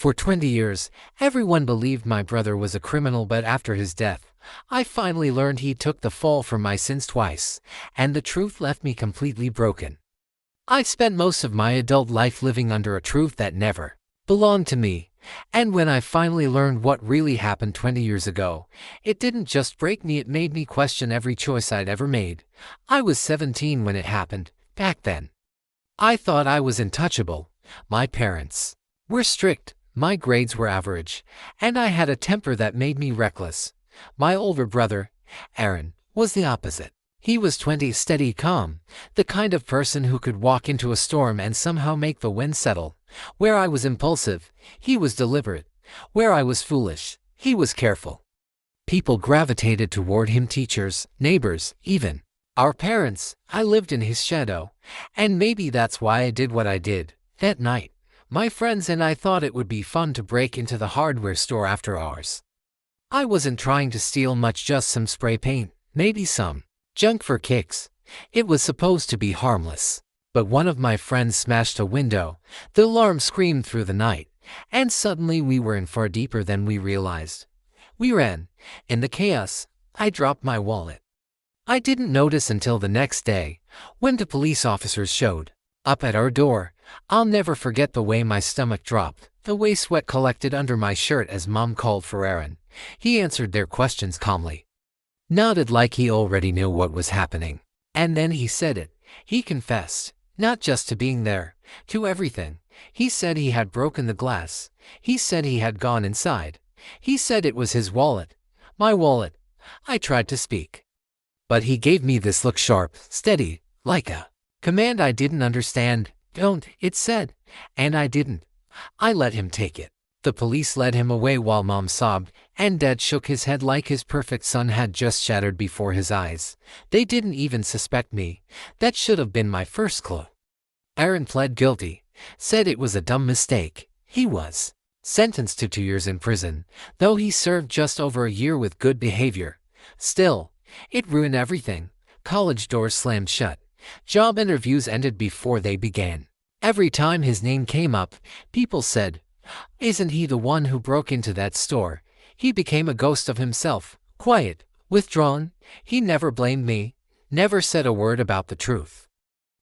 For 20 years, everyone believed my brother was a criminal, but after his death, I finally learned he took the fall for my sins twice, and the truth left me completely broken. I spent most of my adult life living under a truth that never belonged to me, and when I finally learned what really happened 20 years ago, it didn't just break me, it made me question every choice I'd ever made. I was 17 when it happened. Back then, I thought I was untouchable. My parents were strict, my grades were average, and I had a temper that made me reckless. My older brother, Aaron, was the opposite. He was 20, steady, calm, the kind of person who could walk into a storm and somehow make the wind settle. Where I was impulsive, he was deliberate. Where I was foolish, he was careful. People gravitated toward him, teachers, neighbors, even our parents. I lived in his shadow, and maybe that's why I did what I did. That night, my friends and I thought it would be fun to break into the hardware store after hours. I wasn't trying to steal much, just some spray paint, maybe some junk for kicks. It was supposed to be harmless. But one of my friends smashed a window, the alarm screamed through the night, and suddenly we were in far deeper than we realized. We ran. In the chaos, I dropped my wallet. I didn't notice until the next day, when the police officers showed up at our door. I'll never forget the way my stomach dropped, the way sweat collected under my shirt as Mom called for Aaron. He answered their questions calmly, nodded like he already knew what was happening, and then he said it. He confessed. Not just to being there, to everything. He said he had broken the glass. He said he had gone inside. He said it was his wallet. My wallet. I tried to speak, but he gave me this look, sharp, steady, like a command I didn't understand. Don't, it said, and I didn't. I let him take it. The police led him away while Mom sobbed, and Dad shook his head like his perfect son had just shattered before his eyes. They didn't even suspect me. That should have been my first clue. Aaron pled guilty, said it was a dumb mistake. He was sentenced to 2 years in prison, though he served just over a year with good behavior. Still, it ruined everything. College doors slammed shut. Job interviews ended before they began. Every time his name came up, people said, "Isn't he the one who broke into that store?" He became a ghost of himself, quiet, withdrawn. He never blamed me, never said a word about the truth.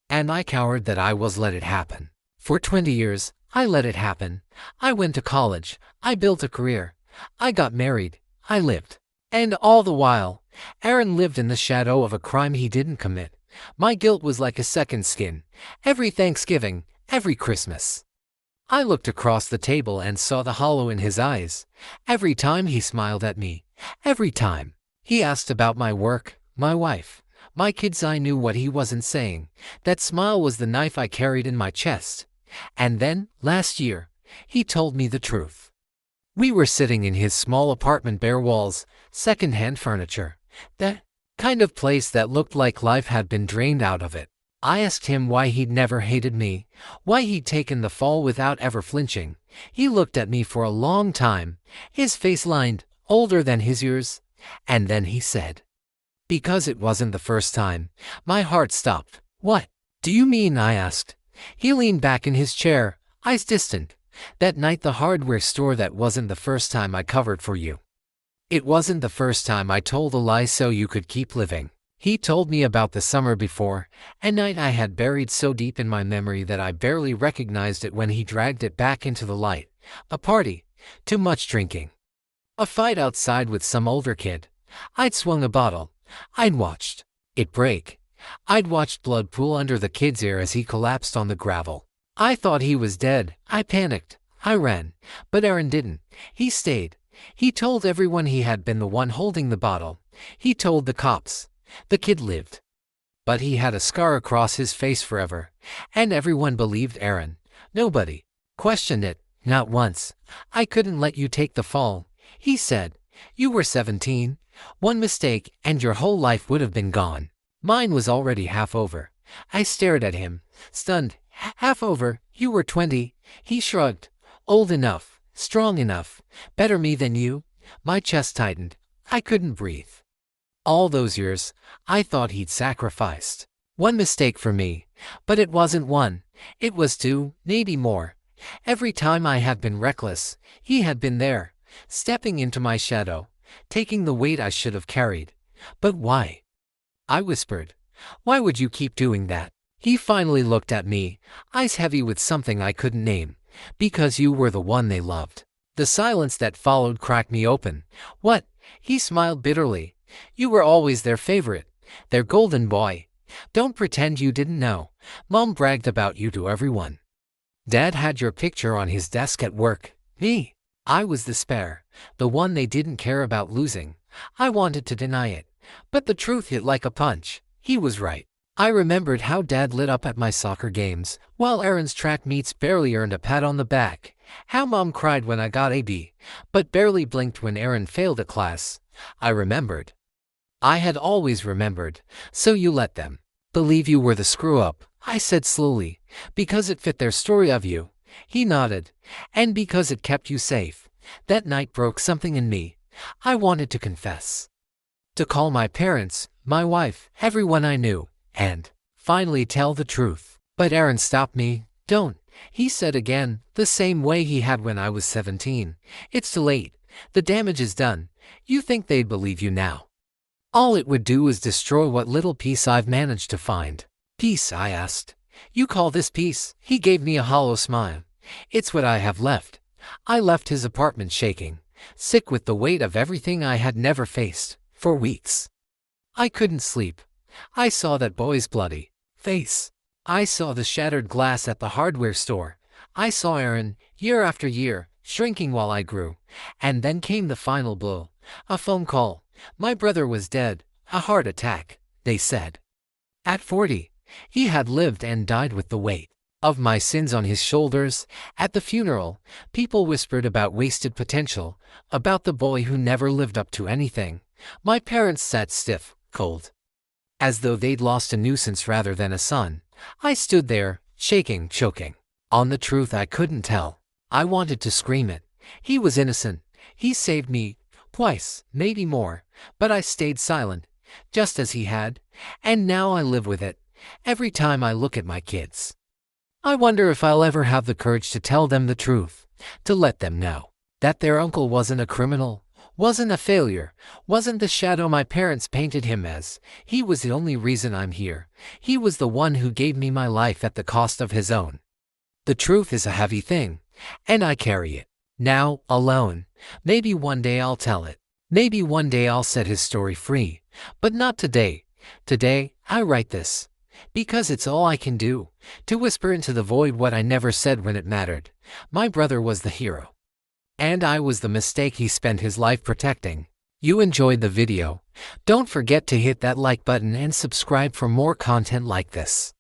And I cowered that I was let it happen. For 20 years, I let it happen. I went to college. I built a career. I got married. I lived. And all the while, Aaron lived in the shadow of a crime he didn't commit. My guilt was like a second skin. Every Thanksgiving, every Christmas, I looked across the table and saw the hollow in his eyes. Every time he smiled at me, every time he asked about my work, my wife, my kids, I knew what he wasn't saying. That smile was the knife I carried in my chest. And then, last year, he told me the truth. We were sitting in his small apartment, bare walls, second-hand furniture, that kind of place that looked like life had been drained out of it. I asked him why he'd never hated me, why he'd taken the fall without ever flinching. He looked at me for a long time, his face lined, older than his years, and then he said, "Because it wasn't the first time." My heart stopped. "What do you mean?" I asked. He leaned back in his chair, eyes distant. "That night, the hardware store, that wasn't the first time I covered for you. It wasn't the first time I told a lie so you could keep living." He told me about the summer before, a night I had buried so deep in my memory that I barely recognized it when he dragged it back into the light. A party, too much drinking, a fight outside with some older kid. I'd swung a bottle. I'd watched it break. I'd watched blood pool under the kid's ear as he collapsed on the gravel. I thought he was dead. I panicked. I ran. But Aaron didn't. He stayed. He told everyone he had been the one holding the bottle. He told the cops. The kid lived. But he had a scar across his face forever. And everyone believed Aaron. Nobody questioned it, not once. "I couldn't let you take the fall," he said. "You were 17. One mistake, and your whole life would have been gone." Mine was already half over. I stared at him, stunned. "Half over? You were 20. He shrugged. "Old enough, strong enough, better me than you." My chest tightened. I couldn't breathe. All those years, I thought he'd sacrificed one mistake for me, but it wasn't one. It was two, maybe more. Every time I have been reckless, he had been there, stepping into my shadow, taking the weight I should have carried. But why? I whispered. Why would you keep doing that? He finally looked at me, eyes heavy with something I couldn't name. Because you were the one they loved. The silence that followed cracked me open. What? He smiled bitterly. You were always their favorite, their golden boy. Don't pretend you didn't know. Mom bragged about you to everyone. Dad had your picture on his desk at work. Me. I was the spare, the one they didn't care about losing. I wanted to deny it, but the truth hit like a punch. He was right. I remembered how Dad lit up at my soccer games, while Aaron's track meets barely earned a pat on the back. How Mom cried when I got a B, but barely blinked when Aaron failed a class. I remembered. I had always remembered. So you let them believe you were the screw-up, I said slowly, because it fit their story of you. He nodded. And because it kept you safe. That night broke something in me. I wanted to confess. To call my parents, my wife, everyone I knew, and finally tell the truth. But Aaron stopped me. Don't, he said again, the same way he had when I was 17. It's too late. The damage is done. You think they'd believe you now? All it would do is destroy what little peace I've managed to find. Peace, I asked. You call this peace? He gave me a hollow smile. It's what I have left. I left his apartment shaking, sick with the weight of everything I had never faced, for weeks. I couldn't sleep. I saw that boy's bloody face. I saw the shattered glass at the hardware store. I saw Aaron, year after year, shrinking while I grew. And then came the final blow. A phone call. My brother was dead. A heart attack, they said. At 40, he had lived and died with the weight of my sins on his shoulders. At the funeral, people whispered about wasted potential, about the boy who never lived up to anything. My parents sat stiff, cold, as though they'd lost a nuisance rather than a son. I stood there, shaking, choking on the truth I couldn't tell. I wanted to scream it. He was innocent. He saved me, twice, maybe more, but I stayed silent, just as he had, and now I live with it. Every time I look at my kids, I wonder if I'll ever have the courage to tell them the truth, to let them know that their uncle wasn't a criminal, wasn't a failure, wasn't the shadow my parents painted him as. He was the only reason I'm here. He was the one who gave me my life at the cost of his own. The truth is a heavy thing, and I carry it. Now, alone. Maybe one day I'll tell it. Maybe one day I'll set his story free. But not today. Today, I write this. Because it's all I can do, to whisper into the void what I never said when it mattered. My brother was the hero. And I was the mistake he spent his life protecting. You enjoyed the video? Don't forget to hit that like button and subscribe for more content like this.